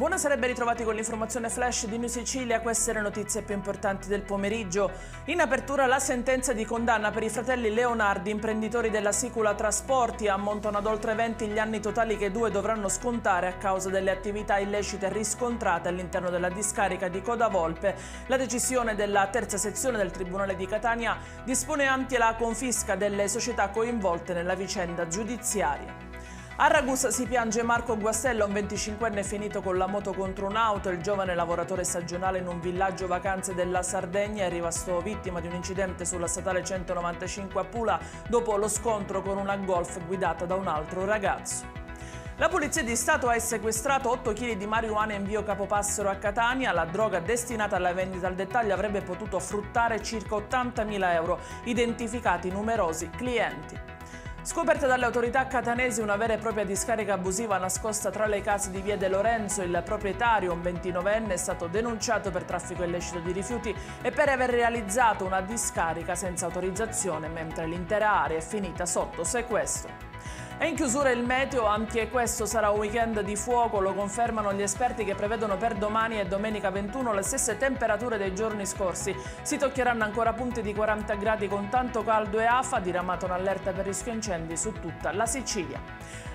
Buonasera e ben ritrovati con l'informazione flash di New Sicilia. Queste le notizie più importanti del pomeriggio. In apertura la sentenza di condanna per i fratelli Leonardi, imprenditori della Sicula Trasporti. Ammontano ad oltre 20 gli anni totali che i due dovranno scontare a causa delle attività illecite riscontrate all'interno della discarica di Codavolpe. La decisione della terza sezione del Tribunale di Catania dispone anche la confisca delle società coinvolte nella vicenda giudiziaria. A Ragusa si piange Marco Guastella, un 25enne finito con la moto contro un'auto. Il giovane lavoratore stagionale in un villaggio vacanze della Sardegna è rimasto vittima di un incidente sulla statale 195 a Pula dopo lo scontro con una Golf guidata da un altro ragazzo. La Polizia di Stato ha sequestrato 8 kg di marijuana in via Capopassero a Catania. La droga destinata alla vendita al dettaglio avrebbe potuto fruttare circa 80.000 euro, identificati numerosi clienti. Scoperta dalle autorità catanesi una vera e propria discarica abusiva nascosta tra le case di via De Lorenzo, il proprietario, un 29enne, è stato denunciato per traffico illecito di rifiuti e per aver realizzato una discarica senza autorizzazione, mentre l'intera area è finita sotto sequestro. E in chiusura il meteo, anche questo sarà un weekend di fuoco, lo confermano gli esperti che prevedono per domani e domenica 21 le stesse temperature dei giorni scorsi. Si toccheranno ancora punti di 40 gradi con tanto caldo e afa, diramato un'allerta per rischio incendi su tutta la Sicilia.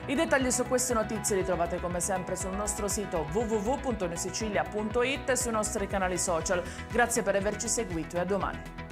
I dettagli su queste notizie li trovate come sempre sul nostro sito www.newsicilia.it e sui nostri canali social. Grazie per averci seguito e a domani.